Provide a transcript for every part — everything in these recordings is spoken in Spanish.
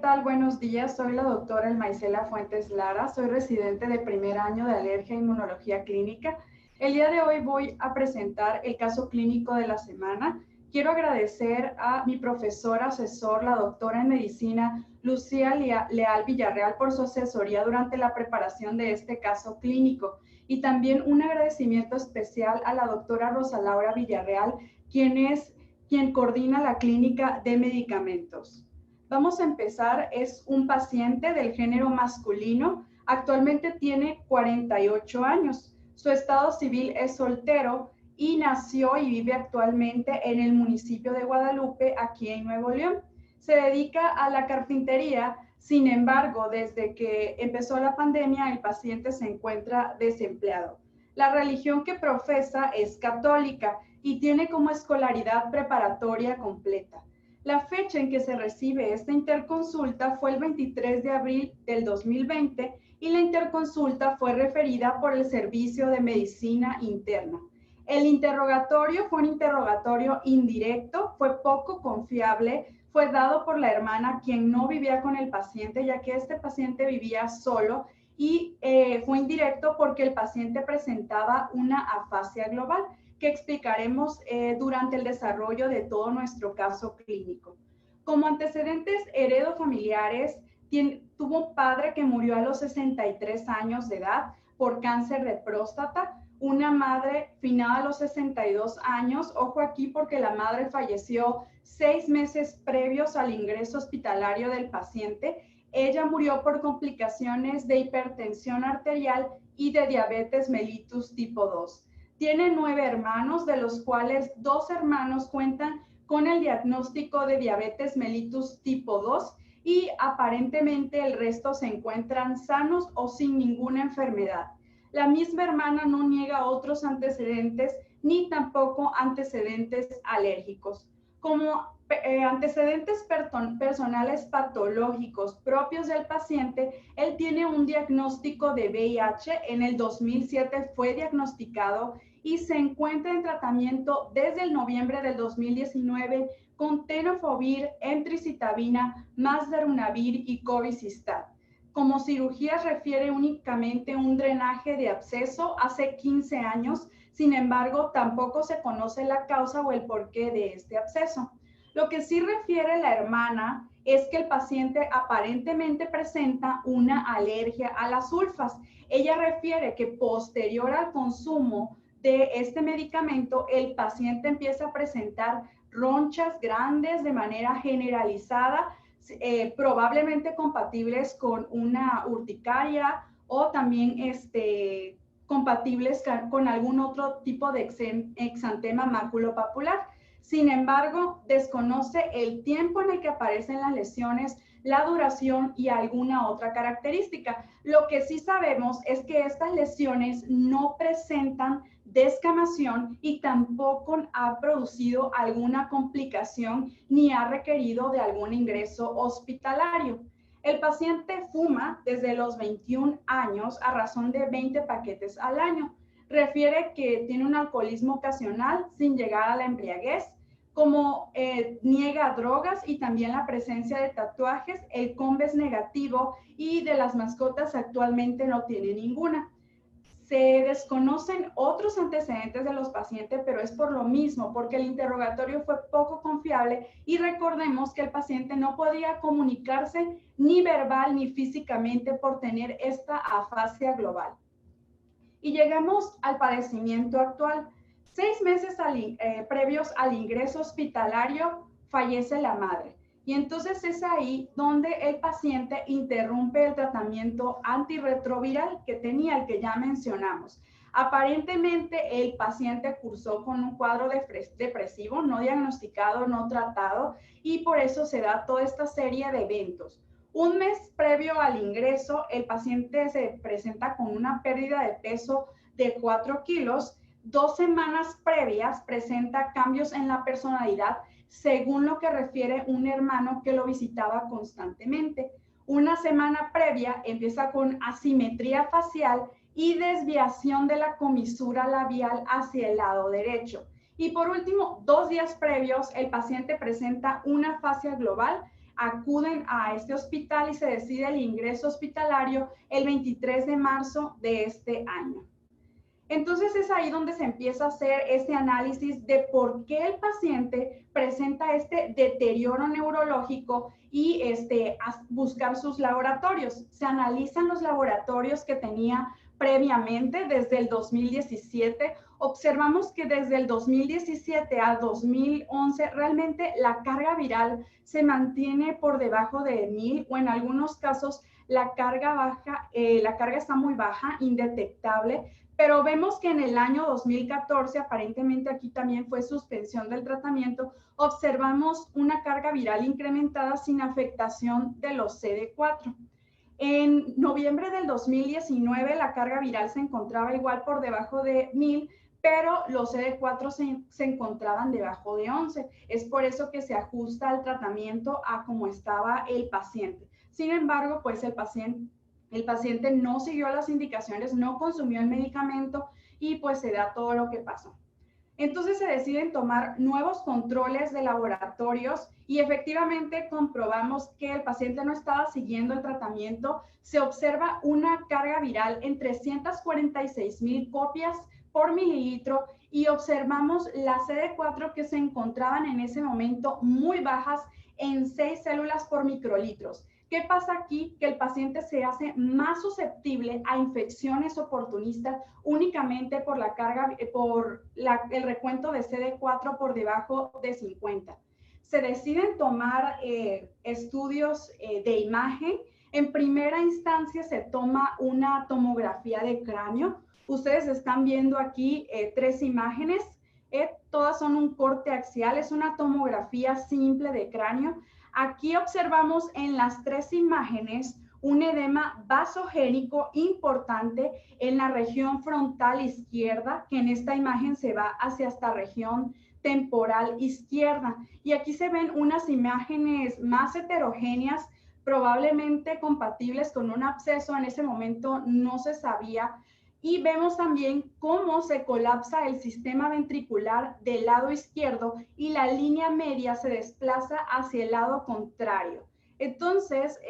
tal? Buenos días. Soy la doctora Elmaicela Fuentes Lara. Soy residente de primer año de alergia e inmunología clínica. El día de hoy voy a presentar el caso clínico de la semana. Quiero agradecer a mi profesora asesor, la doctora en medicina Lucía Leal Villarreal, por su asesoría durante la preparación de este caso clínico. Y también un agradecimiento especial a la doctora Rosa Laura Villarreal, quien coordina la clínica de medicamentos. Vamos a empezar. Es un paciente del género masculino. Actualmente tiene 48 años. Su estado civil es soltero y nació y vive actualmente en el municipio de Guadalupe, aquí en Nuevo León. Se dedica a la carpintería. Sin embargo, desde que empezó la pandemia, el paciente se encuentra desempleado. La religión que profesa es católica y tiene como escolaridad preparatoria completa. La fecha en que se recibe esta interconsulta fue el 23 de abril del 2020 y la interconsulta fue referida por el Servicio de Medicina Interna. El interrogatorio fue un interrogatorio indirecto, fue poco confiable, fue dado por la hermana, quien no vivía con el paciente, ya que este paciente vivía solo, y fue indirecto porque el paciente presentaba una afasia global, que explicaremos durante el desarrollo de todo nuestro caso clínico. Como antecedentes heredofamiliares, tuvo un padre que murió a los 63 años de edad por cáncer de próstata, una madre finada a los 62 años, ojo aquí porque la madre falleció 6 meses previos al ingreso hospitalario del paciente. Ella murió por complicaciones de hipertensión arterial y de diabetes mellitus tipo 2. Tiene 9 hermanos, de los cuales 2 hermanos cuentan con el diagnóstico de diabetes mellitus tipo 2 y aparentemente el resto se encuentran sanos o sin ninguna enfermedad. La misma hermana no niega otros antecedentes ni tampoco antecedentes alérgicos. Como antecedentes personales patológicos propios del paciente, él tiene un diagnóstico de VIH. En el 2007 fue diagnosticado y se encuentra en tratamiento desde el noviembre del 2019 con tenofovir, emtricitabina, darunavir y cobicistat. Como cirugía refiere únicamente un drenaje de absceso hace 15 años. Sin embargo, tampoco se conoce la causa o el porqué de este absceso. Lo que sí refiere la hermana es que el paciente aparentemente presenta una alergia a las sulfas. Ella refiere que posterior al consumo de este medicamento, el paciente empieza a presentar ronchas grandes de manera generalizada, probablemente compatibles con una urticaria o también compatibles con algún otro tipo de exantema maculopapular. Sin embargo, desconoce el tiempo en el que aparecen las lesiones, la duración y alguna otra característica. Lo que sí sabemos es que estas lesiones no presentan descamación y tampoco ha producido alguna complicación ni ha requerido de algún ingreso hospitalario. El paciente fuma desde los 21 años a razón de 20 paquetes al año. Refiere que tiene un alcoholismo ocasional sin llegar a la embriaguez. Como niega drogas y también la presencia de tatuajes, el COMB es negativo y de las mascotas actualmente no tiene ninguna. Se desconocen otros antecedentes de los pacientes, pero es por lo mismo, porque el interrogatorio fue poco confiable y recordemos que el paciente no podía comunicarse ni verbal ni físicamente por tener esta afasia global. Y llegamos al padecimiento actual. 6 meses previos al ingreso hospitalario fallece la madre. Y entonces es ahí donde el paciente interrumpe el tratamiento antirretroviral que tenía, el que ya mencionamos. Aparentemente el paciente cursó con un cuadro depresivo no diagnosticado, no tratado, y por eso se da toda esta serie de eventos. Un mes previo al ingreso, el paciente se presenta con una pérdida de peso de 4 kilos. 2 semanas previas presenta cambios en la personalidad, según lo que refiere un hermano que lo visitaba constantemente. Una semana previa empieza con asimetría facial y desviación de la comisura labial hacia el lado derecho. Y por último, 2 días previos, el paciente presenta una afasia global. acuden a este hospital y se decide el ingreso hospitalario el 23 de marzo de este año. Entonces es ahí donde se empieza a hacer este análisis de por qué el paciente presenta este deterioro neurológico y a buscar sus laboratorios. Se analizan los laboratorios que tenía previamente desde el 2017. Observamos que desde el 2017 a 2011 realmente la carga viral se mantiene por debajo de 1000 o en algunos casos la carga está muy baja, indetectable. Pero vemos que en el año 2014, aparentemente aquí también fue suspensión del tratamiento, observamos una carga viral incrementada sin afectación de los CD4. En noviembre del 2019, la carga viral se encontraba igual por debajo de 1000, pero los CD4 se encontraban debajo de 11. Es por eso que se ajusta el tratamiento a cómo estaba el paciente. Sin embargo, pues el paciente no siguió las indicaciones, no consumió el medicamento y pues se da todo lo que pasó. Entonces se deciden tomar nuevos controles de laboratorios y efectivamente comprobamos que el paciente no estaba siguiendo el tratamiento. Se observa una carga viral en 346,000 copias por mililitro y observamos las CD4 que se encontraban en ese momento muy bajas en 6 células por microlitros. ¿Qué pasa aquí? Que el paciente se hace más susceptible a infecciones oportunistas únicamente por el recuento de CD4 por debajo de 50. Se deciden tomar estudios de imagen. En primera instancia se toma una tomografía de cráneo. Ustedes están viendo aquí 3 imágenes. Todas son un corte axial, es una tomografía simple de cráneo. Aquí observamos en las 3 imágenes un edema vasogénico importante en la región frontal izquierda, que en esta imagen se va hacia esta región temporal izquierda. Y aquí se ven unas imágenes más heterogéneas, probablemente compatibles con un absceso. En ese momento no se sabía. Y vemos también cómo se colapsa el sistema ventricular del lado izquierdo y la línea media se desplaza hacia el lado contrario. Entonces,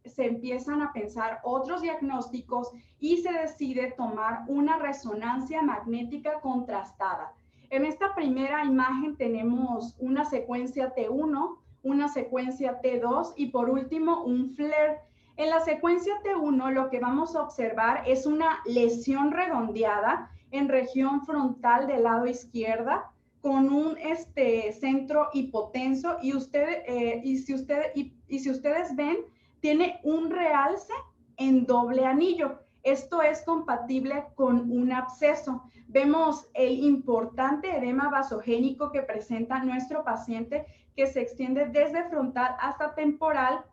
se empiezan a pensar otros diagnósticos y se decide tomar una resonancia magnética contrastada. En esta primera imagen tenemos una secuencia T1, una secuencia T2 y por último un FLAIR. En la secuencia T1 lo que vamos a observar es una lesión redondeada en región frontal del lado izquierda con un centro hipotenso y si ustedes ven, tiene un realce en doble anillo. Esto es compatible con un absceso. Vemos el importante edema vasogénico que presenta nuestro paciente que se extiende desde frontal hasta temporal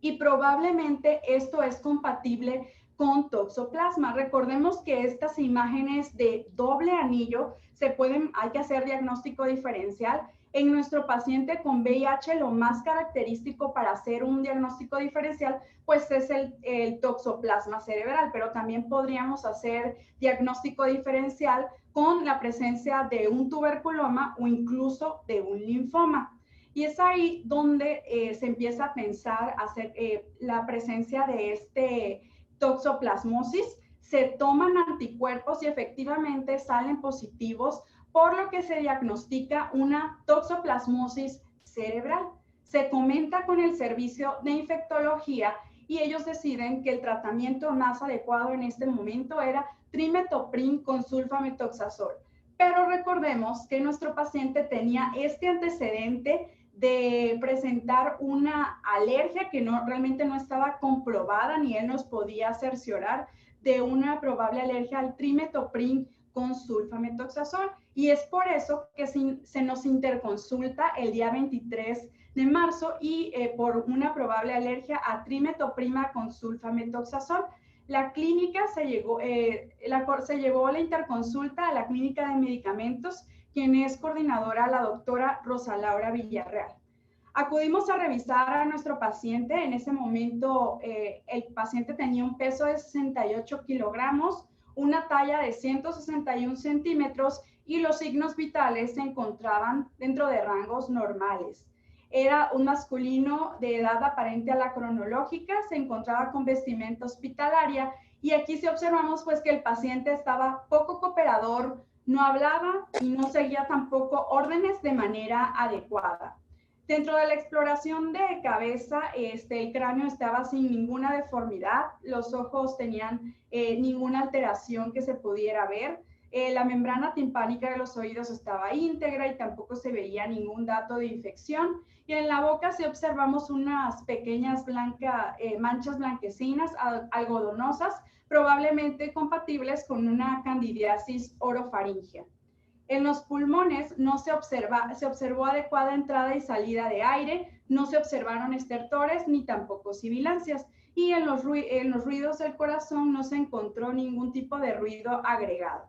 y probablemente esto es compatible con toxoplasma. Recordemos que estas imágenes de doble anillo hay que hacer diagnóstico diferencial. En nuestro paciente con VIH, lo más característico para hacer un diagnóstico diferencial, pues es el toxoplasma cerebral, pero también podríamos hacer diagnóstico diferencial con la presencia de un tuberculoma o incluso de un linfoma. Y es ahí donde se empieza a pensar hacer la presencia de toxoplasmosis. Se toman anticuerpos y efectivamente salen positivos, por lo que se diagnostica una toxoplasmosis cerebral. Se comenta con el servicio de infectología y ellos deciden que el tratamiento más adecuado en este momento era trimethoprim con sulfamethoxazol. Pero recordemos que nuestro paciente tenía este antecedente de presentar una alergia que realmente no estaba comprobada ni él nos podía cerciorar de una probable alergia al trimethoprim con sulfamethoxazol. Y es por eso que se nos interconsulta el día 23 de marzo y por una probable alergia a trimetoprima con sulfamethoxazol. La clínica se llevó la interconsulta a la clínica de medicamentos, quien es coordinadora, la doctora Rosa Laura Villarreal. Acudimos a revisar a nuestro paciente. En ese momento el paciente tenía un peso de 68 kilogramos, una talla de 161 centímetros y los signos vitales se encontraban dentro de rangos normales. Era un masculino de edad aparente a la cronológica, se encontraba con vestimenta hospitalaria y aquí sí observamos pues que el paciente estaba poco cooperador, no hablaba y no seguía tampoco órdenes de manera adecuada. Dentro de la exploración de cabeza, el cráneo estaba sin ninguna deformidad, los ojos tenían ninguna alteración que se pudiera ver, la membrana timpánica de los oídos estaba íntegra y tampoco se veía ningún dato de infección. Y en la boca sí observamos unas pequeñas manchas blanquecinas, algodonosas, probablemente compatibles con una candidiasis orofaringea. En los pulmones no se observó adecuada entrada y salida de aire, no se observaron estertores ni tampoco sibilancias. Y en los ruidos del corazón no se encontró ningún tipo de ruido agregado.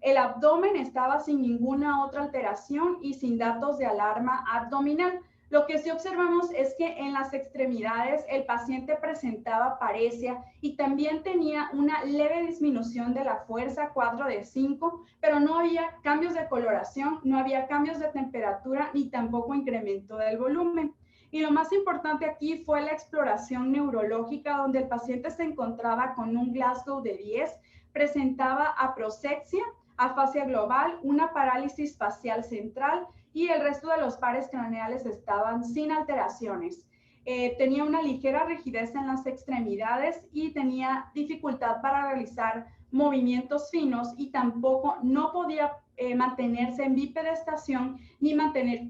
El abdomen estaba sin ninguna otra alteración y sin datos de alarma abdominal. Lo que sí observamos es que en las extremidades el paciente presentaba paresia y también tenía una leve disminución de la fuerza 4 de 5, pero no había cambios de coloración, no había cambios de temperatura ni tampoco incremento del volumen. Y lo más importante aquí fue la exploración neurológica, donde el paciente se encontraba con un Glasgow de 10, presentaba aproxexia, afasia global, una parálisis facial central y el resto de los pares craneales estaban sin alteraciones. Tenía una ligera rigidez en las extremidades y tenía dificultad para realizar movimientos finos y tampoco no podía mantenerse en bipedestación ni mantener,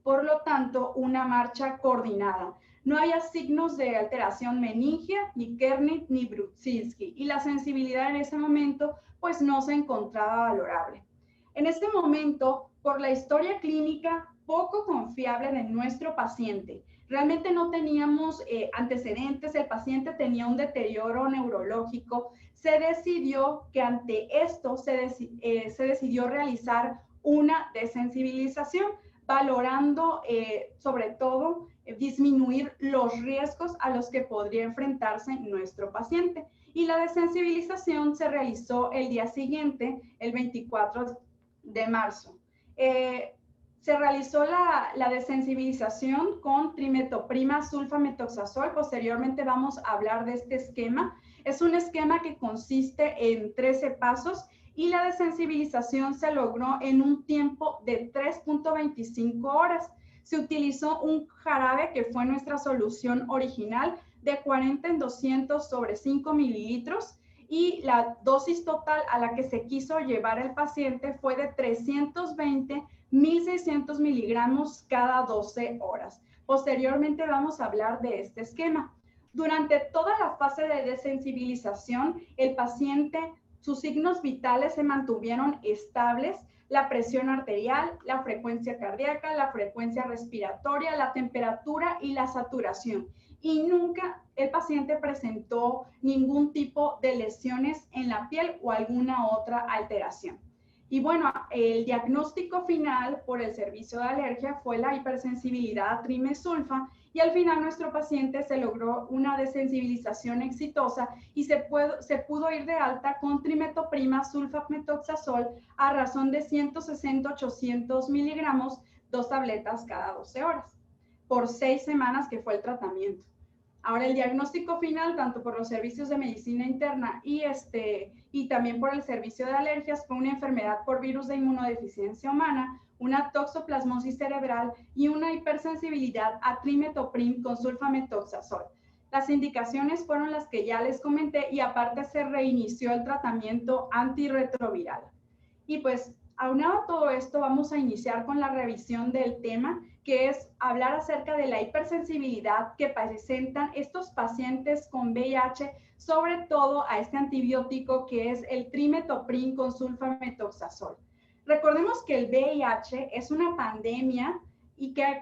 por lo tanto, una marcha coordinada. No había signos de alteración meningia, ni Kernick, ni Brudzinski, y la sensibilidad en ese momento pues no se encontraba valorable. En este momento, por la historia clínica poco confiable de nuestro paciente, realmente no teníamos antecedentes, el paciente tenía un deterioro neurológico, se decidió que ante esto se decidió realizar una desensibilización, valorando sobre todo disminuir los riesgos a los que podría enfrentarse nuestro paciente. Y la desensibilización se realizó el día siguiente, el 24 de marzo. Se realizó la desensibilización con trimetoprima sulfametoxazol. Posteriormente vamos a hablar de este esquema. Es un esquema que consiste en 13 pasos y la desensibilización se logró en un tiempo de 3.25 horas. Se utilizó un jarabe que fue nuestra solución original de 40 en 200 sobre 5 mililitros y la dosis total a la que se quiso llevar el paciente fue de 320 1.600 miligramos cada 12 horas. Posteriormente vamos a hablar de este esquema. Durante toda la fase de desensibilización, el paciente, sus signos vitales se mantuvieron estables, la presión arterial, la frecuencia cardíaca, la frecuencia respiratoria, la temperatura y la saturación. Y nunca el paciente presentó ningún tipo de lesiones en la piel o alguna otra alteración. Y bueno, el diagnóstico final por el servicio de alergia fue la hipersensibilidad a trimesulfa y al final nuestro paciente se logró una desensibilización exitosa y se pudo ir de alta con trimetoprima sulfametoxazol a razón de 160-800 miligramos, 2 tabletas cada 12 horas, por 6 semanas que fue el tratamiento. Ahora, el diagnóstico final, tanto por los servicios de medicina interna y también por el servicio de alergias, fue una enfermedad por virus de inmunodeficiencia humana, una toxoplasmosis cerebral y una hipersensibilidad a trimetoprim con sulfametoxazol. Las indicaciones fueron las que ya les comenté y aparte se reinició el tratamiento antirretroviral. Y pues, aunado a todo esto, vamos a iniciar con la revisión del tema, que es hablar acerca de la hipersensibilidad que presentan estos pacientes con VIH, sobre todo a este antibiótico que es el trimetoprim con sulfametoxazol. Recordemos que el VIH es una pandemia y que ha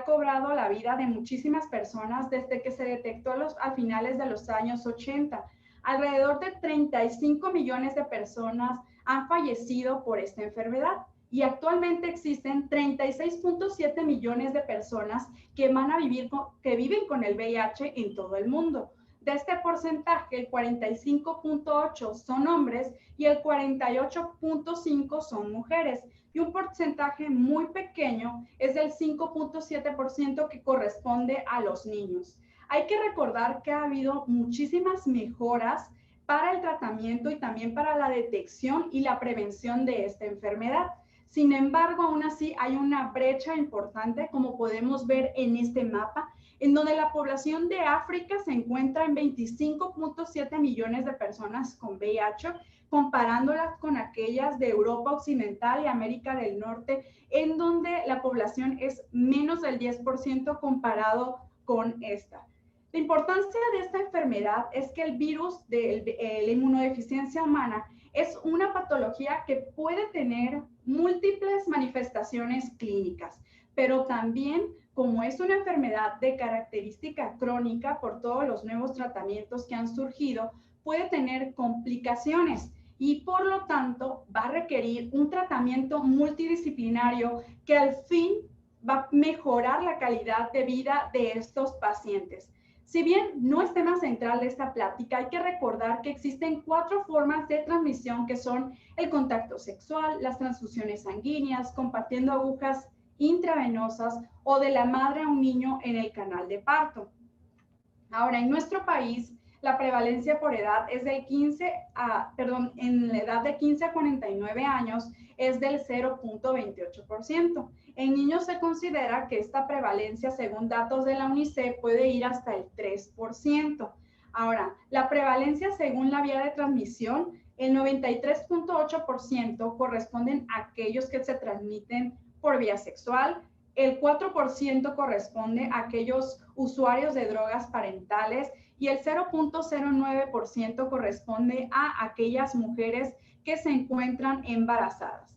cobrado la vida de muchísimas personas desde que se detectó a finales de los años 80. Alrededor de 35 millones de personas han fallecido por esta enfermedad y actualmente existen 36.7 millones de personas que viven con el VIH en todo el mundo. De este porcentaje, el 45.8 son hombres y el 48.5 son mujeres. y un porcentaje muy pequeño es del 5.7% que corresponde a los niños. Hay que recordar que ha habido muchísimas mejoras para el tratamiento y también para la detección y la prevención de esta enfermedad. Sin embargo, aún así hay una brecha importante, como podemos ver en este mapa, en donde la población de África se encuentra en 25.7 millones de personas con VIH, comparándolas con aquellas de Europa Occidental y América del Norte, en donde la población es menos del 10% comparado con esta. La importancia de esta enfermedad es que el virus de la inmunodeficiencia humana es una patología que puede tener múltiples manifestaciones clínicas, pero también, como es una enfermedad de característica crónica por todos los nuevos tratamientos que han surgido, puede tener complicaciones y por lo tanto va a requerir un tratamiento multidisciplinario que al fin va a mejorar la calidad de vida de estos pacientes. Si bien no es tema central de esta plática, hay que recordar que existen 4 formas de transmisión que son el contacto sexual, las transfusiones sanguíneas, compartiendo agujas intravenosas o de la madre a un niño en el canal de parto. Ahora, en nuestro país, la prevalencia por edad es del en la edad de 15 a 49 años es del 0.28%. En niños se considera que esta prevalencia, según datos de la UNICEF, puede ir hasta el 3%. Ahora, la prevalencia según la vía de transmisión, el 93.8% corresponden a aquellos que se transmiten por vía sexual, el 4% corresponde a aquellos usuarios de drogas parentales y el 0.09% corresponde a aquellas mujeres que se encuentran embarazadas.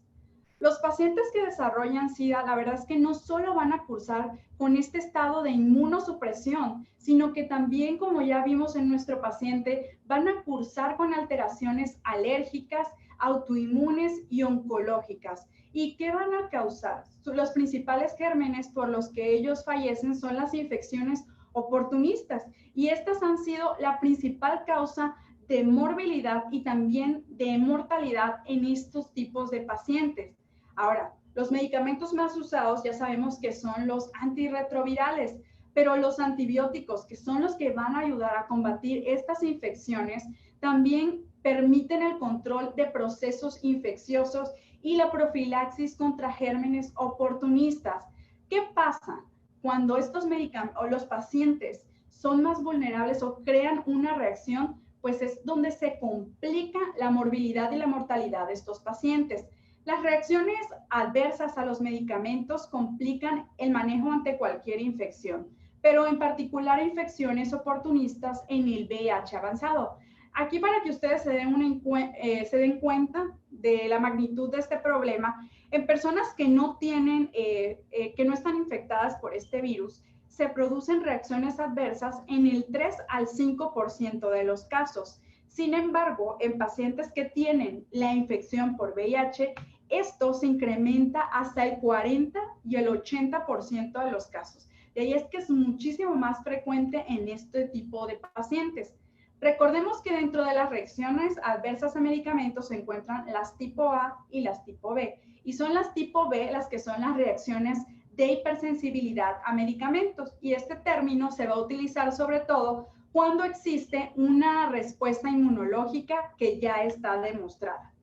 Los pacientes que desarrollan SIDA, la verdad es que no solo van a cursar con este estado de inmunosupresión, sino que también, como ya vimos en nuestro paciente, van a cursar con alteraciones alérgicas, autoinmunes y oncológicas. ¿Y qué van a causar? Los principales gérmenes por los que ellos fallecen son las infecciones oportunistas y estas han sido la principal causa de morbilidad y también de mortalidad en estos tipos de pacientes. Ahora, los medicamentos más usados ya sabemos que son los antirretrovirales, pero los antibióticos, que son los que van a ayudar a combatir estas infecciones, también permiten el control de procesos infecciosos y la profilaxis contra gérmenes oportunistas. ¿Qué pasa cuando estos medicamentos o los pacientes son más vulnerables o crean una reacción? Pues es donde se complica la morbilidad y la mortalidad de estos pacientes. Las reacciones adversas a los medicamentos complican el manejo ante cualquier infección, pero en particular infecciones oportunistas en el VIH avanzado. Aquí, para que ustedes se den cuenta de la magnitud de este problema, en personas que no están infectadas por este virus, se producen reacciones adversas en el 3 al 5% de los casos. Sin embargo, en pacientes que tienen la infección por VIH, esto se incrementa hasta el 40 y el 80% de los casos. De ahí es que es muchísimo más frecuente en este tipo de pacientes. Recordemos que dentro de las reacciones adversas a medicamentos se encuentran las tipo A y las tipo B. Y son las tipo B las que son las reacciones de hipersensibilidad a medicamentos. Y este término se va a utilizar sobre todo cuando existe una respuesta inmunológica que ya está demostrada.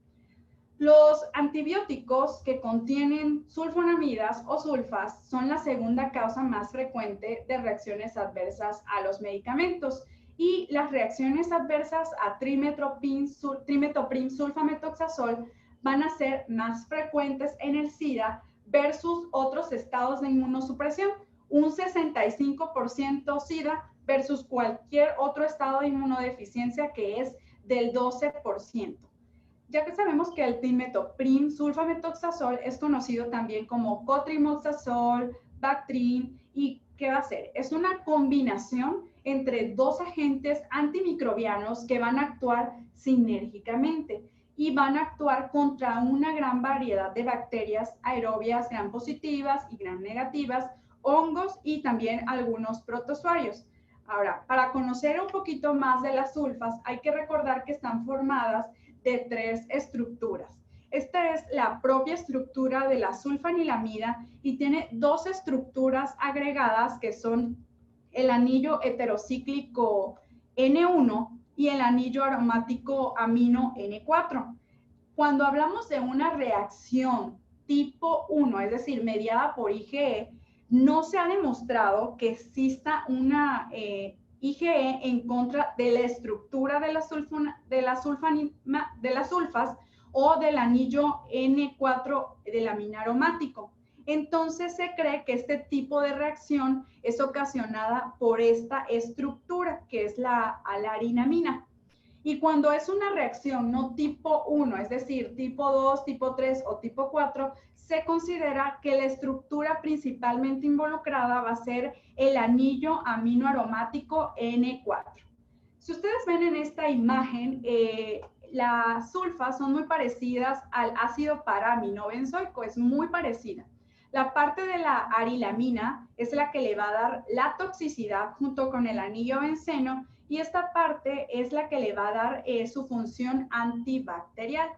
Los antibióticos que contienen sulfonamidas o sulfas son la segunda causa más frecuente de reacciones adversas a los medicamentos. Y las reacciones adversas a trimetoprim sulfametoxazol van a ser más frecuentes en el SIDA versus otros estados de inmunosupresión. Un 65% SIDA versus cualquier otro estado de inmunodeficiencia, que es del 12%. Ya que sabemos que el trimetoprim sulfametoxazol es conocido también como cotrimoxazol, Bactrim, ¿y qué va a hacer? Es una combinación entre dos agentes antimicrobianos que van a actuar sinérgicamente y van a actuar contra una gran variedad de bacterias aerobias, gram positivas y gram negativas, hongos y también algunos protozoarios. Ahora, para conocer un poquito más de las sulfas, hay que recordar que están formadas de 3 estructuras. Esta es la propia estructura de la sulfanilamida y tiene dos estructuras agregadas que son el anillo heterocíclico N1 y el anillo aromático amino N4. Cuando hablamos de una reacción tipo 1, es decir, mediada por IgE, no se ha demostrado que exista una IgE en contra de la estructura de las sulfas o del anillo N4 del amino aromático. Entonces se cree que este tipo de reacción es ocasionada por esta estructura, que es la alarinamina. Y cuando es una reacción no tipo 1, es decir, tipo 2, tipo 3 o tipo 4, se considera que la estructura principalmente involucrada va a ser el anillo amino aromático N4. Si ustedes ven en esta imagen, las sulfas son muy parecidas al ácido para-aminobenzoico, es muy parecida. La parte de la arilamina es la que le va a dar la toxicidad junto con el anillo benceno y esta parte es la que le va a dar su función antibacterial.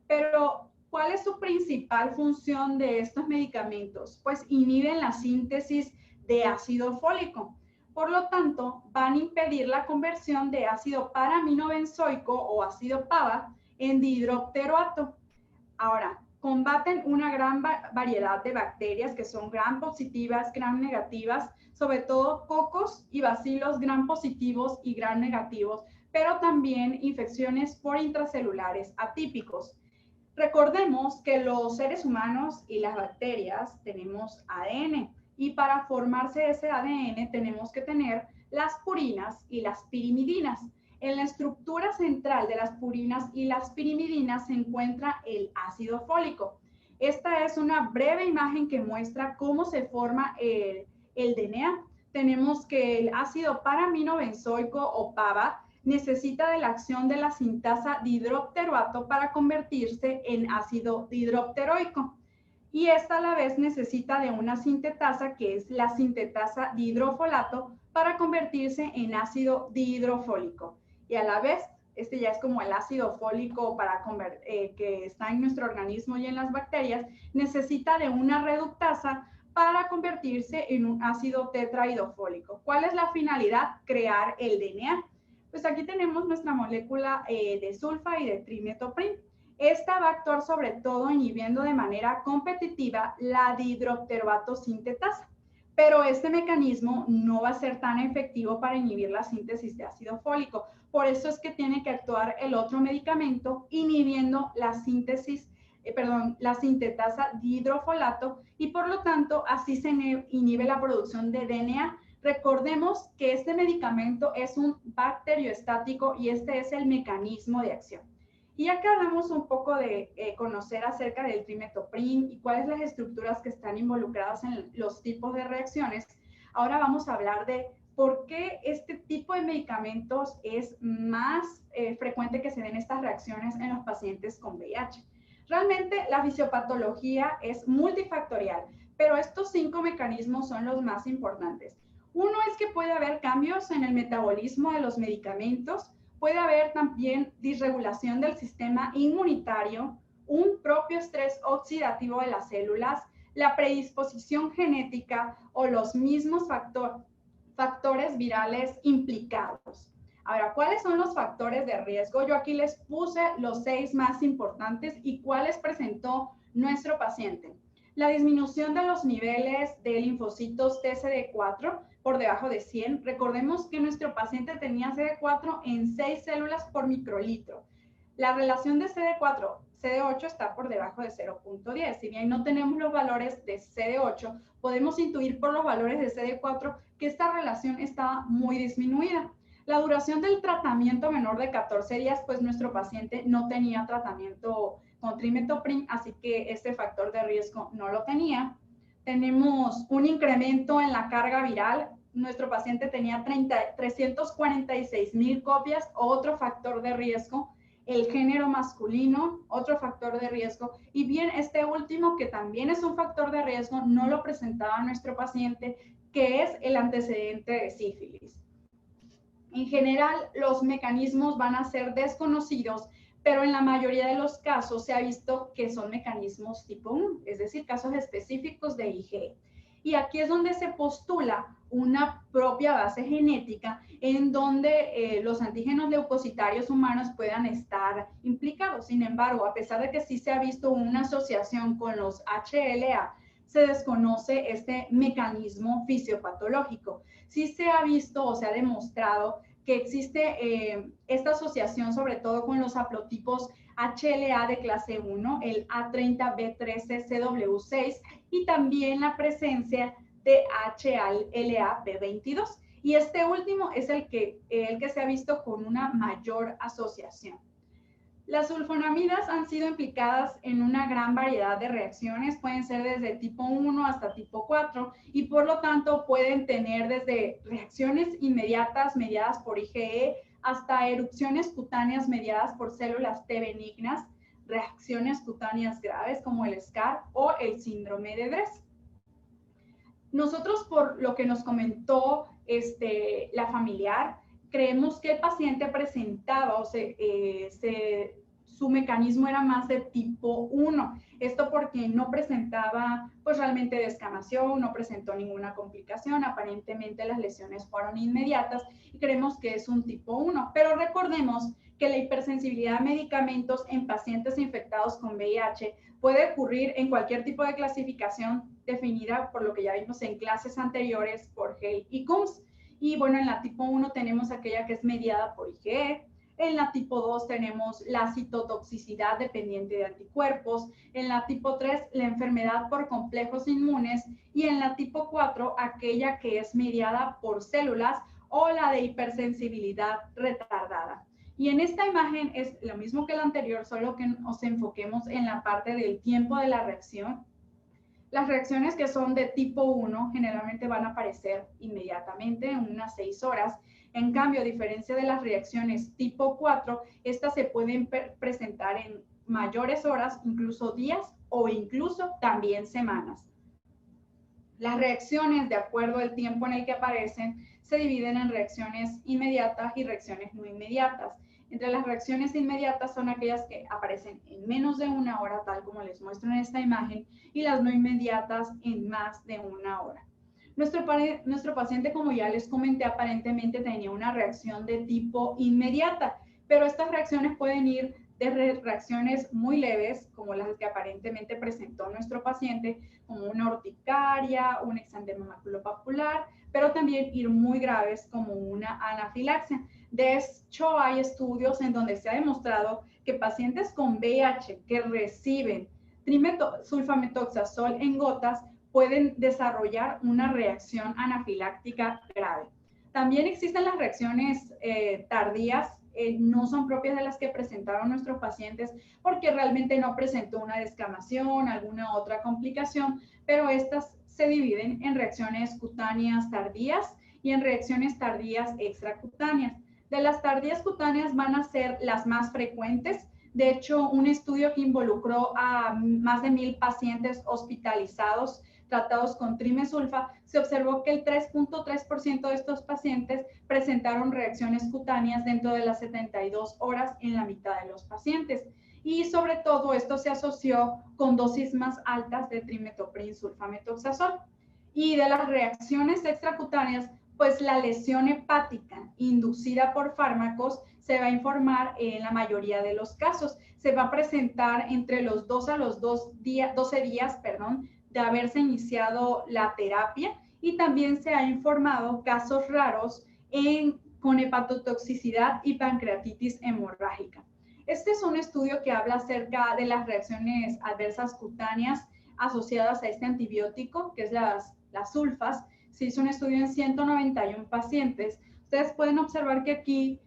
Pero, ¿cuál es su principal función de estos medicamentos? Pues inhiben la síntesis de ácido fólico. Por lo tanto, van a impedir la conversión de ácido para-aminobenzoico o ácido PABA en dihidroteroato. Ahora, combaten una gran variedad de bacterias que son gram positivas, gram negativas, sobre todo cocos y bacilos gram positivos y gram negativos, pero también infecciones por intracelulares atípicos. Recordemos que los seres humanos y las bacterias tenemos ADN y para formarse ese ADN tenemos que tener las purinas y las pirimidinas. En la estructura central de las purinas y las pirimidinas se encuentra el ácido fólico. Esta es una breve imagen que muestra cómo se forma el DNA. Tenemos que el ácido para-aminobenzoico o PABA necesita de la acción de la sintasa dihidroteroato para convertirse en ácido dihidroteroico. Y esta a la vez necesita de una sintetasa que es la sintetasa dihidrofolato para convertirse en ácido dihidrofólico. Y a la vez, este ya es como el ácido fólico que está en nuestro organismo y en las bacterias, necesita de una reductasa para convertirse en un ácido tetrahidrofólico. ¿Cuál es la finalidad? Crear el DNA. Pues aquí tenemos nuestra molécula de sulfa y de trimetoprim. Esta va a actuar sobre todo inhibiendo de manera competitiva la dihidroteroato sintetasa, pero este mecanismo no va a ser tan efectivo para inhibir la síntesis de ácido fólico. Por eso es que tiene que actuar el otro medicamento inhibiendo la la sintetasa dihidrofolato y por lo tanto así se inhibe la producción de DNA. Recordemos que este medicamento es un bacterioestático y este es el mecanismo de acción. Y ya que hablamos un poco de conocer acerca del trimetoprim y cuáles las estructuras que están involucradas en los tipos de reacciones, ahora vamos a hablar de por qué este tipo de medicamentos es más frecuente que se den estas reacciones en los pacientes con VIH. Realmente la fisiopatología es multifactorial, pero estos 5 mecanismos son los más importantes. Uno es que puede haber cambios en el metabolismo de los medicamentos, puede haber también disregulación del sistema inmunitario, un propio estrés oxidativo de las células, la predisposición genética o los mismos factores virales implicados. Ahora, ¿cuáles son los factores de riesgo? Yo aquí les puse los 6 más importantes y cuáles presentó nuestro paciente. La disminución de los niveles de linfocitos TCD4 por debajo de 100. Recordemos que nuestro paciente tenía CD4 en 6 células por microlitro. La relación de CD4-CD8 está por debajo de 0.10. Si bien no tenemos los valores de CD8, podemos intuir por los valores de CD4 que esta relación está muy disminuida. La duración del tratamiento menor de 14 días, pues nuestro paciente no tenía tratamiento con trimetoprim, así que este factor de riesgo no lo tenía. Tenemos un incremento en la carga viral. Nuestro paciente tenía 346,000 copias, otro factor de riesgo. El género masculino, otro factor de riesgo. Y bien, este último, que también es un factor de riesgo, no lo presentaba nuestro paciente, que es el antecedente de sífilis. En general, los mecanismos van a ser desconocidos, pero en la mayoría de los casos se ha visto que son mecanismos tipo 1, es decir, casos específicos de IgE. Y aquí es donde se postula una propia base genética en donde los antígenos leucocitarios humanos puedan estar implicados. Sin embargo, a pesar de que sí se ha visto una asociación con los HLA, se desconoce este mecanismo fisiopatológico. Sí se ha visto o se ha demostrado que existe esta asociación sobre todo con los haplotipos HLA de clase 1, el A30B13CW6 y también la presencia de HLA-B22. Y este último es el que se ha visto con una mayor asociación. Las sulfonamidas han sido implicadas en una gran variedad de reacciones, pueden ser desde tipo 1 hasta tipo 4 y por lo tanto pueden tener desde reacciones inmediatas mediadas por IgE hasta erupciones cutáneas mediadas por células T benignas, reacciones cutáneas graves como el SCAR o el síndrome de Dres. Nosotros, por lo que nos comentó la familiar, creemos que el paciente presentaba su mecanismo era más de tipo 1. Esto porque no presentaba pues realmente descamación, no presentó ninguna complicación, aparentemente las lesiones fueron inmediatas y creemos que es un tipo 1. Pero recordemos que la hipersensibilidad a medicamentos en pacientes infectados con VIH puede ocurrir en cualquier tipo de clasificación definida por lo que ya vimos en clases anteriores por Hale y Coombs. Y bueno, en la tipo 1 tenemos aquella que es mediada por IgE. En la tipo 2 tenemos la citotoxicidad dependiente de anticuerpos. En la tipo 3, la enfermedad por complejos inmunes. Y en la tipo 4, aquella que es mediada por células o la de hipersensibilidad retardada. Y en esta imagen es lo mismo que la anterior, solo que nos enfoquemos en la parte del tiempo de la reacción. Las reacciones que son de tipo 1 generalmente van a aparecer inmediatamente en unas 6 horas. En cambio, a diferencia de las reacciones tipo 4, estas se pueden presentar en mayores horas, incluso días o incluso también semanas. Las reacciones, de acuerdo al tiempo en el que aparecen, se dividen en reacciones inmediatas y reacciones no inmediatas. Entre las reacciones inmediatas son aquellas que aparecen en menos de una hora, tal como les muestro en esta imagen, y las no inmediatas en más de una hora. Nuestro paciente, como ya les comenté, aparentemente tenía una reacción de tipo inmediata, pero estas reacciones pueden ir de reacciones muy leves, como las que aparentemente presentó nuestro paciente, como una urticaria, un exantema maculopapular, pero también ir muy graves como una anafilaxia. De hecho, hay estudios en donde se ha demostrado que pacientes con VIH que reciben sulfametoxazol en gotas pueden desarrollar una reacción anafiláctica grave. También existen las reacciones tardías, no son propias de las que presentaron nuestros pacientes porque realmente no presentó una descamación, alguna otra complicación, pero estas se dividen en reacciones cutáneas tardías y en reacciones tardías extracutáneas. De las tardías cutáneas van a ser las más frecuentes. De hecho, un estudio que involucró a más de 1,000 pacientes hospitalizados tratados con trimesulfa, se observó que el 3.3% de estos pacientes presentaron reacciones cutáneas dentro de las 72 horas en la mitad de los pacientes. Y sobre todo esto se asoció con dosis más altas de trimetoprim sulfametoxazol. Y de las reacciones extracutáneas, pues la lesión hepática inducida por fármacos se va a informar en la mayoría de los casos. Se va a presentar entre los 2 a los 12 días, de haberse iniciado la terapia, y también se ha informado casos raros con hepatotoxicidad y pancreatitis hemorrágica. Este es un estudio que habla acerca de las reacciones adversas cutáneas asociadas a este antibiótico, que es las sulfas. Se hizo un estudio en 191 pacientes. Ustedes pueden observar que aquí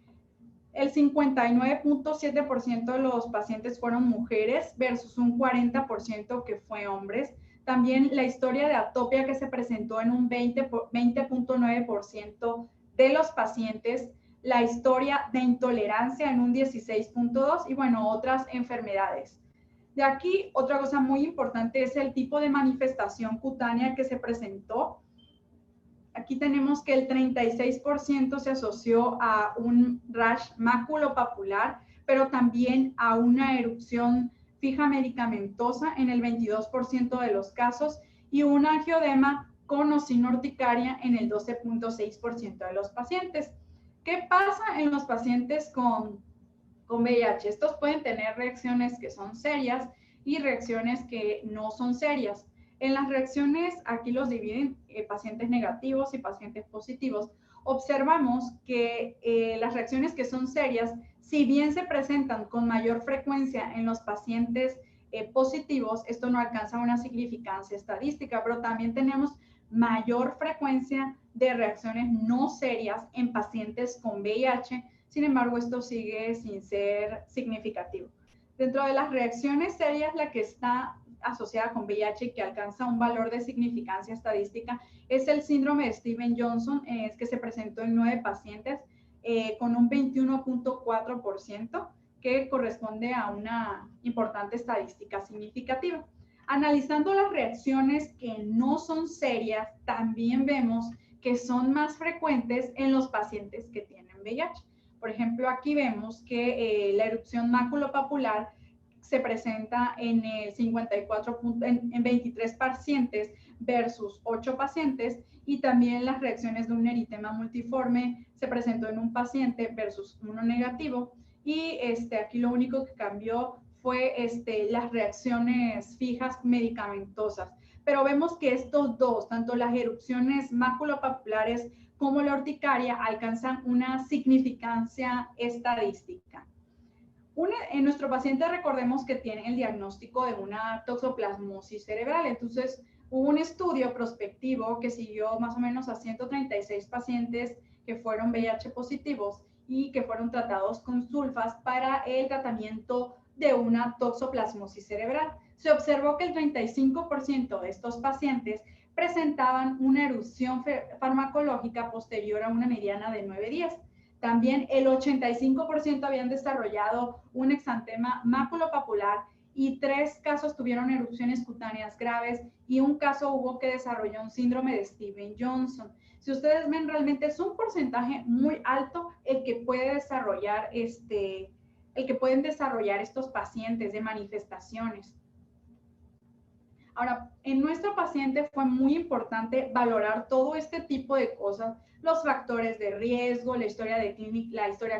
el 59.7% de los pacientes fueron mujeres versus un 40% que fue hombres. También la historia de atopia que se presentó en un 20.9% de los pacientes, la historia de intolerancia en un 16.2% y bueno, otras enfermedades. De aquí, otra cosa muy importante es el tipo de manifestación cutánea que se presentó. Aquí tenemos que el 36% se asoció a un rash maculopapular, pero también a una erupción fija medicamentosa en el 22% de los casos y un angioedema con o sin urticaria en el 12.6% de los pacientes. ¿Qué pasa en los pacientes con VIH? Estos pueden tener reacciones que son serias y reacciones que no son serias. En las reacciones, aquí los dividen pacientes negativos y pacientes positivos. Observamos que las reacciones que son serias, si bien se presentan con mayor frecuencia en los pacientes positivos, esto no alcanza una significancia estadística, pero también tenemos mayor frecuencia de reacciones no serias en pacientes con VIH. Sin embargo, esto sigue sin ser significativo. Dentro de las reacciones serias, la que está asociada con VIH y que alcanza un valor de significancia estadística es el síndrome de Stevens-Johnson, que se presentó en 9 pacientes con un 21.4%, que corresponde a una importante estadística significativa. Analizando las reacciones que no son serias, también vemos que son más frecuentes en los pacientes que tienen VIH. Por ejemplo, aquí vemos que la erupción maculopapular se presenta en el 54, en 23 pacientes versus 8 pacientes, y también las reacciones de un eritema multiforme se presentó en un paciente versus uno negativo, y aquí lo único que cambió fue las reacciones fijas medicamentosas. Pero vemos que estos dos, tanto las erupciones maculopapulares como la urticaria, alcanzan una significancia estadística. En nuestro paciente, recordemos que tiene el diagnóstico de una toxoplasmosis cerebral. Entonces, hubo un estudio prospectivo que siguió más o menos a 136 pacientes que fueron VIH positivos y que fueron tratados con sulfas para el tratamiento de una toxoplasmosis cerebral. Se observó que el 35% de estos pacientes presentaban una erupción farmacológica posterior a una mediana de 9 días. También el 85% habían desarrollado un exantema maculopapular y 3 casos tuvieron erupciones cutáneas graves y un caso hubo que desarrolló un síndrome de Stevens-Johnson. Si ustedes ven, realmente es un porcentaje muy alto el que pueden desarrollar estos pacientes de manifestaciones. Ahora, en nuestro paciente fue muy importante valorar todo este tipo de cosas, los factores de riesgo, la historia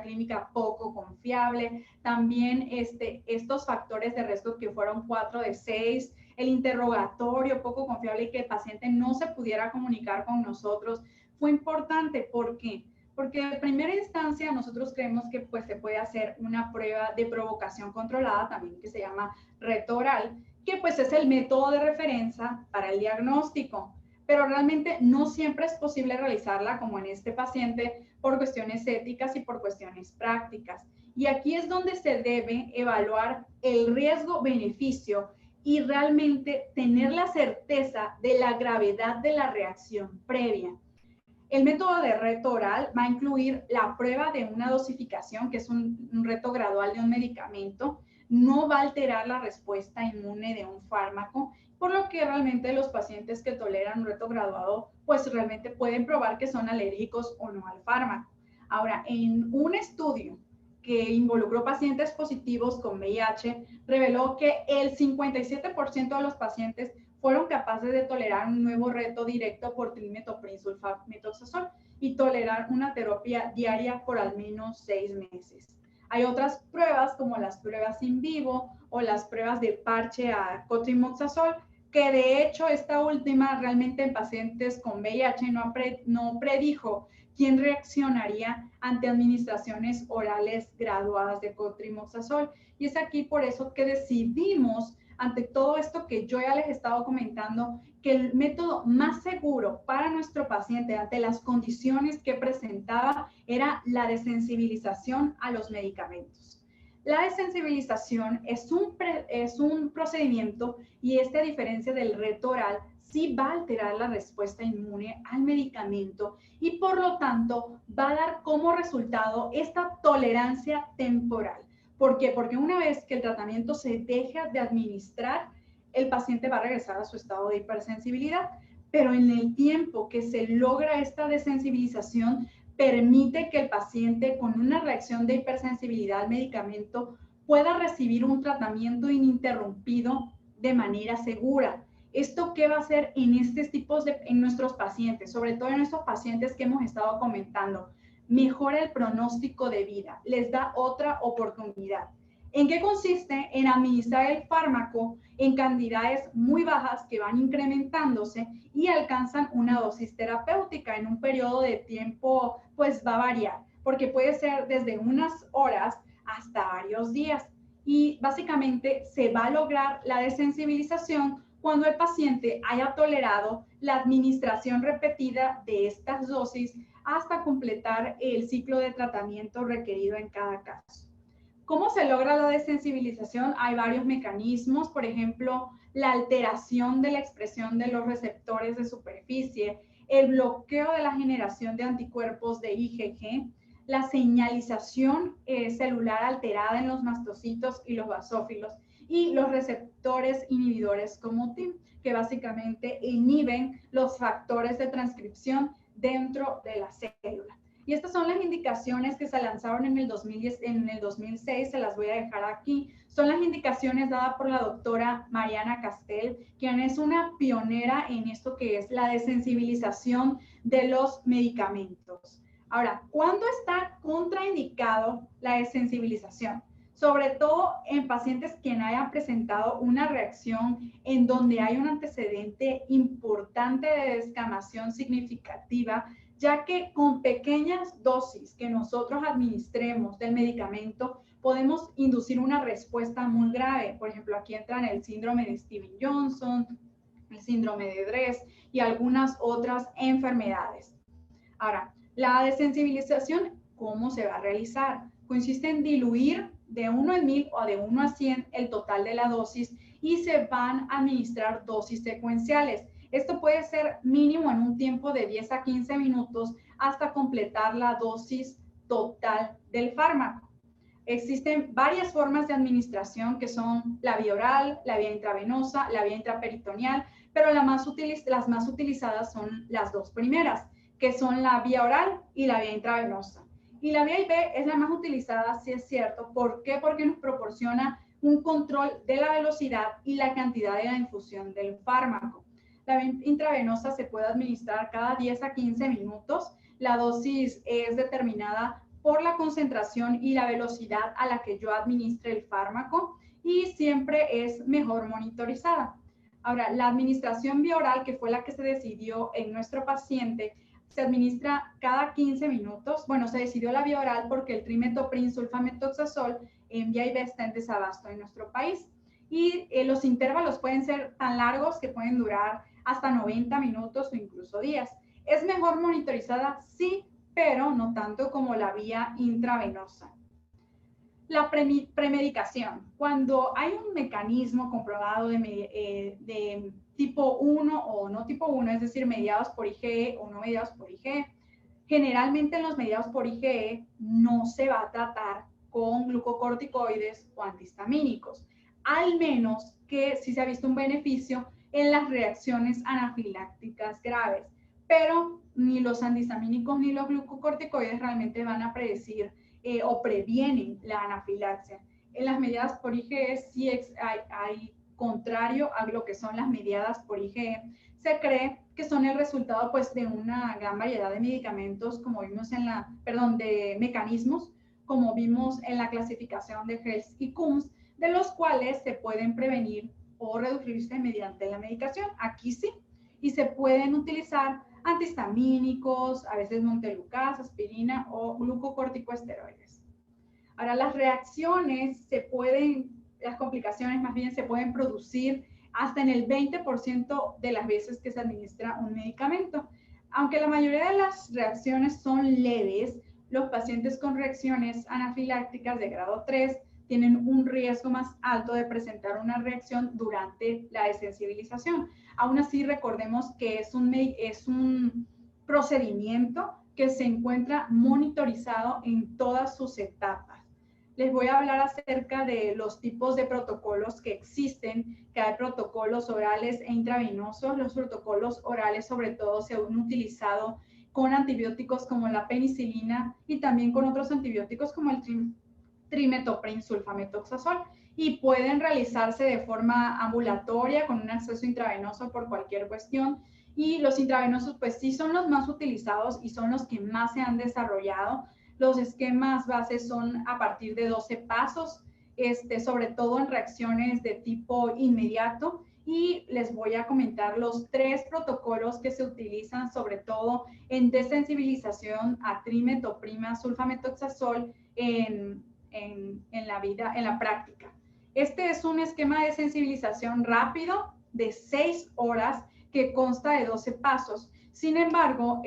clínica poco confiable, también estos factores de riesgo que fueron 4 de 6, el interrogatorio poco confiable y que el paciente no se pudiera comunicar con nosotros. Fue importante, ¿por qué? Porque en primera instancia nosotros creemos que pues, se puede hacer una prueba de provocación controlada, también que se llama reto oral, que pues es el método de referencia para el diagnóstico, pero realmente no siempre es posible realizarla como en este paciente por cuestiones éticas y por cuestiones prácticas. Y aquí es donde se debe evaluar el riesgo-beneficio y realmente tener la certeza de la gravedad de la reacción previa. El método de reto oral va a incluir la prueba de una dosificación, que es un reto gradual de un medicamento. No va a alterar la respuesta inmune de un fármaco, por lo que realmente los pacientes que toleran un reto graduado, pues realmente pueden probar que son alérgicos o no al fármaco. Ahora, en un estudio que involucró pacientes positivos con VIH, reveló que el 57% de los pacientes fueron capaces de tolerar un nuevo reto directo por trimetopril-sulfamethoxazol y tolerar una terapia diaria por al menos 6 meses. Hay otras pruebas como las pruebas in vivo o las pruebas de parche a cotrimoxazol, que de hecho esta última realmente en pacientes con VIH no predijo quién reaccionaría ante administraciones orales graduadas de cotrimoxazol. Y es aquí por eso que decidimos, ante todo esto que yo ya les he estado comentando, que el método más seguro para nuestro paciente ante las condiciones que presentaba era la desensibilización a los medicamentos. La desensibilización es un procedimiento y a diferencia del reto oral, sí va a alterar la respuesta inmune al medicamento y por lo tanto va a dar como resultado esta tolerancia temporal. ¿Por qué? Porque una vez que el tratamiento se deja de administrar, el paciente va a regresar a su estado de hipersensibilidad, pero en el tiempo que se logra esta desensibilización, permite que el paciente con una reacción de hipersensibilidad al medicamento pueda recibir un tratamiento ininterrumpido de manera segura. ¿Esto qué va a hacer en estos tipos en nuestros pacientes, sobre todo en estos pacientes que hemos estado comentando? Mejora el pronóstico de vida, les da otra oportunidad. ¿En qué consiste? En administrar el fármaco en cantidades muy bajas que van incrementándose y alcanzan una dosis terapéutica en un periodo de tiempo, pues va a variar, porque puede ser desde unas horas hasta varios días. Y básicamente se va a lograr la desensibilización cuando el paciente haya tolerado la administración repetida de estas dosis hasta completar el ciclo de tratamiento requerido en cada caso. ¿Cómo se logra la desensibilización? Hay varios mecanismos, por ejemplo, la alteración de la expresión de los receptores de superficie, el bloqueo de la generación de anticuerpos de IgG, la señalización celular alterada en los mastocitos y los basófilos, y los receptores inhibidores como TIM, que básicamente inhiben los factores de transcripción dentro de la célula. Y estas son las indicaciones que se lanzaron en el 2006, se las voy a dejar aquí. Son las indicaciones dadas por la doctora Mariana Castell, quien es una pionera en esto que es la desensibilización de los medicamentos. Ahora, ¿cuándo está contraindicado la desensibilización? Sobre todo en pacientes que hayan presentado una reacción en donde hay un antecedente importante de descamación significativa, ya que con pequeñas dosis que nosotros administremos del medicamento podemos inducir una respuesta muy grave. Por ejemplo, aquí entran el síndrome de Stevens-Johnson, el síndrome de Dress y algunas otras enfermedades. Ahora, la desensibilización, ¿cómo se va a realizar? Consiste en diluir de 1 en 1000 o de 1 a 100 el total de la dosis y se van a administrar dosis secuenciales. Esto puede ser mínimo en un tiempo de 10 a 15 minutos hasta completar la dosis total del fármaco. Existen varias formas de administración que son la vía oral, la vía intravenosa, la vía intraperitoneal, pero las más utilizadas son las dos primeras, que son la vía oral y la vía intravenosa. Y la vía IV es la más utilizada, sí es cierto. ¿Por qué? Porque nos proporciona un control de la velocidad y la cantidad de la infusión del fármaco. La vía intravenosa se puede administrar cada 10 a 15 minutos. La dosis es determinada por la concentración y la velocidad a la que yo administre el fármaco y siempre es mejor monitorizada. Ahora, la administración vía oral, que fue la que se decidió en nuestro paciente, se administra cada 15 minutos. Bueno, se decidió la vía oral porque el trimetopril sulfamethoxazol en vía IV está en desabasto en nuestro país. Y los intervalos pueden ser tan largos que pueden durar hasta 90 minutos o incluso días. ¿Es mejor monitorizada? Sí, pero no tanto como la vía intravenosa. La premedicación. Cuando hay un mecanismo comprobado de tipo 1 o no tipo 1, es decir, mediados por IgE o no mediados por IgE, generalmente en los mediados por IgE no se va a tratar con glucocorticoides o antihistamínicos, al menos que sí se ha visto un beneficio en las reacciones anafilácticas graves, pero ni los antihistamínicos ni los glucocorticoides realmente van a predecir o previenen la anafilaxia. En las mediadas por IgE sí hay contrario a lo que son las mediadas por IgE, se cree que son el resultado pues de una gran variedad de medicamentos, como vimos de mecanismos, como vimos en la clasificación de Hess y Coombs, de los cuales se pueden prevenir o reducirse mediante la medicación. Aquí sí, y se pueden utilizar antihistamínicos, a veces montelukast, aspirina o glucocorticosteroides. Ahora, las complicaciones más bien se pueden producir hasta en el 20% de las veces que se administra un medicamento. Aunque la mayoría de las reacciones son leves, los pacientes con reacciones anafilácticas de grado 3 tienen un riesgo más alto de presentar una reacción durante la desensibilización. Aún así, recordemos que es un procedimiento que se encuentra monitorizado en todas sus etapas. Les voy a hablar acerca de los tipos de protocolos que existen, que hay protocolos orales e intravenosos. Los protocolos orales sobre todo se han utilizado con antibióticos como la penicilina y también con otros antibióticos como el trimetoprim sulfamethoxazol, y pueden realizarse de forma ambulatoria con un acceso intravenoso por cualquier cuestión. Y los intravenosos pues sí son los más utilizados y son los que más se han desarrollado. Los esquemas bases son a partir de 12 pasos, sobre todo en reacciones de tipo inmediato. Y les voy a comentar los 3 protocolos que se utilizan sobre todo en desensibilización a trimetoprima sulfamethoxazol en la práctica. Este es un esquema de sensibilización rápido de 6 horas que consta de 12 pasos. Sin embargo,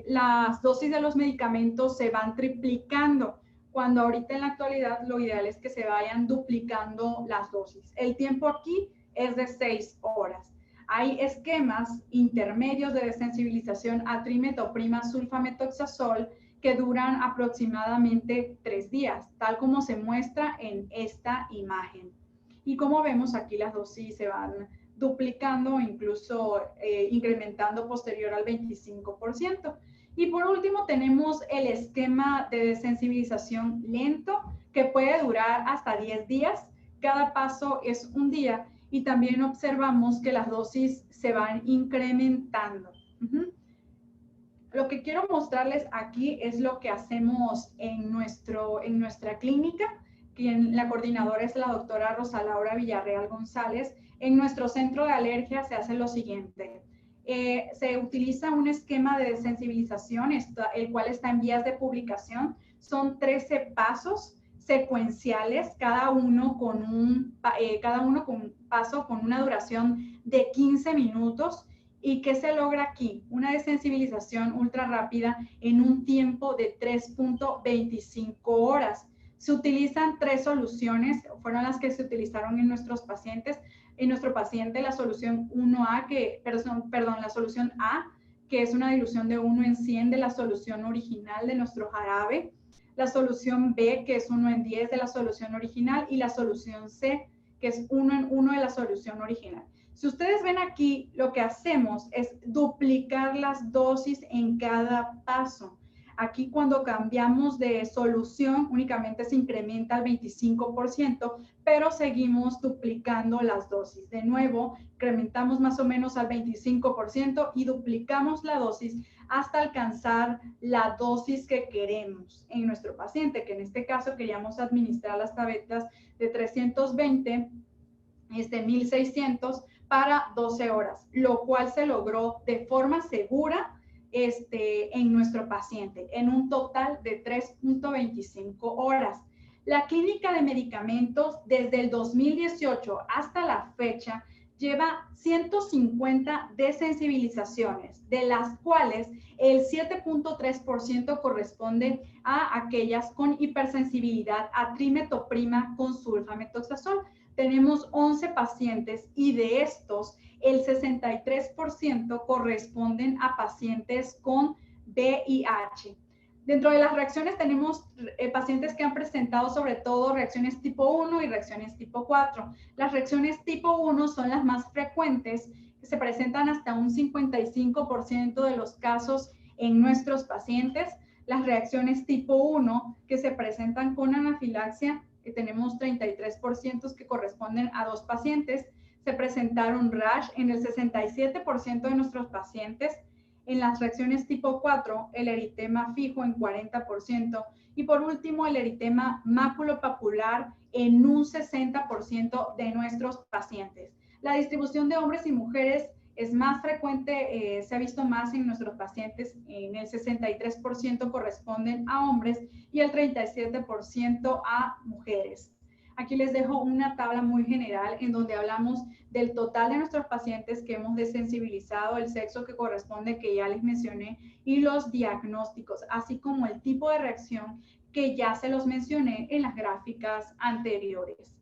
las dosis de los medicamentos se van triplicando, cuando ahorita en la actualidad lo ideal es que se vayan duplicando las dosis. El tiempo aquí es de 6 horas. Hay esquemas intermedios de desensibilización a trimetoprima sulfamethoxazol que duran aproximadamente 3 días, tal como se muestra en esta imagen. Y como vemos aquí, las dosis se van duplicando o incluso incrementando posterior al 25%. Y por último tenemos el esquema de desensibilización lento, que puede durar hasta 10 días. Cada paso es un día y también observamos que las dosis se van incrementando. Lo que quiero mostrarles aquí es lo que hacemos en nuestra clínica, quien la coordinadora es la doctora Rosa Laura Villarreal González. En nuestro centro de alergia se hace lo siguiente. Se utiliza un esquema de desensibilización, el cual está en vías de publicación. Son 13 pasos secuenciales, cada uno con un paso con una duración de 15 minutos. ¿Y qué se logra aquí? Una desensibilización ultra rápida en un tiempo de 3.25 horas. Se utilizan 3 soluciones, fueron las que se utilizaron en nuestros pacientes. En nuestro paciente la solución 1A, la solución A, que es una dilución de 1 en 100 de la solución original de nuestro jarabe. La solución B, que es 1 en 10 de la solución original, y la solución C, que es 1 en 1 de la solución original. Si ustedes ven aquí, lo que hacemos es duplicar las dosis en cada paso. Aquí cuando cambiamos de solución únicamente se incrementa al 25%, pero seguimos duplicando las dosis. De nuevo, incrementamos más o menos al 25% y duplicamos la dosis hasta alcanzar la dosis que queremos en nuestro paciente, que en este caso queríamos administrar las tabletas de 320, 1600 para 12 horas, lo cual se logró de forma segura en nuestro paciente, en un total de 3.25 horas. La clínica de medicamentos desde el 2018 hasta la fecha lleva 150 desensibilizaciones, de las cuales el 7.3% corresponde a aquellas con hipersensibilidad a trimetoprima con sulfamethoxazol. Tenemos 11 pacientes y de estos el 63% corresponden a pacientes con VIH. Dentro de las reacciones tenemos pacientes que han presentado sobre todo reacciones tipo 1 y reacciones tipo 4. Las reacciones tipo 1 son las más frecuentes, que se presentan hasta un 55% de los casos en nuestros pacientes. Las reacciones tipo 1 que se presentan con anafilaxia, que tenemos 33% que corresponden a 2 pacientes. Se presentaron rash en el 67% de nuestros pacientes. En las reacciones tipo 4, el eritema fijo en 40%. Y por último, el eritema maculopapular en un 60% de nuestros pacientes. La distribución de hombres y mujeres es más frecuente, se ha visto más en nuestros pacientes, en el 63% corresponden a hombres y el 37% a mujeres. Aquí les dejo una tabla muy general en donde hablamos del total de nuestros pacientes que hemos desensibilizado, el sexo que corresponde, que ya les mencioné, y los diagnósticos, así como el tipo de reacción que ya se los mencioné en las gráficas anteriores.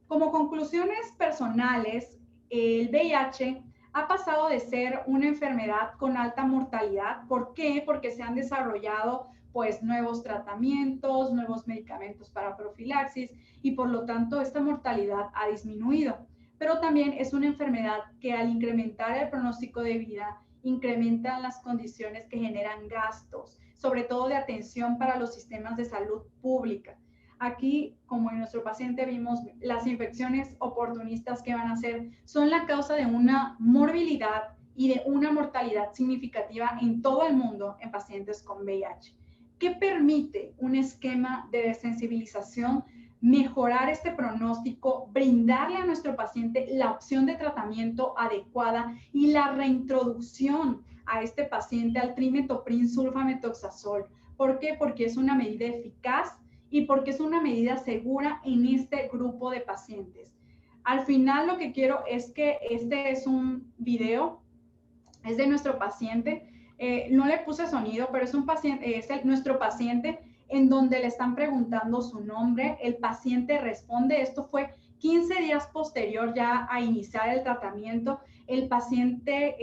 Como conclusiones personales, el VIH ha pasado de ser una enfermedad con alta mortalidad. ¿Por qué? Porque se han desarrollado pues nuevos tratamientos, nuevos medicamentos para profilaxis y por lo tanto esta mortalidad ha disminuido. Pero también es una enfermedad que al incrementar el pronóstico de vida incrementan las condiciones que generan gastos, sobre todo de atención para los sistemas de salud pública. Aquí, como en nuestro paciente vimos, las infecciones oportunistas que van a ser son la causa de una morbilidad y de una mortalidad significativa en todo el mundo en pacientes con VIH. ¿Qué permite un esquema de desensibilización? Mejorar este pronóstico, brindarle a nuestro paciente la opción de tratamiento adecuada y la reintroducción a este paciente al trimethoprim sulfamethoxazol. ¿Por qué? Porque es una medida eficaz y porque es una medida segura en este grupo de pacientes. Al final lo que quiero es que este es un video, es de nuestro paciente, no le puse sonido, pero es un paciente, es nuestro paciente en donde le están preguntando su nombre, el paciente responde, esto fue 15 días posterior ya a iniciar el tratamiento, el paciente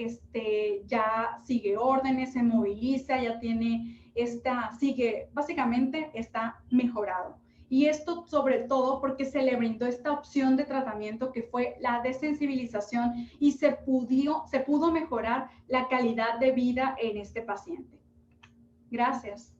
ya sigue órdenes, se moviliza, ya tiene básicamente está mejorado. Y esto sobre todo porque se le brindó esta opción de tratamiento que fue la desensibilización y se pudo mejorar la calidad de vida en este paciente. Gracias.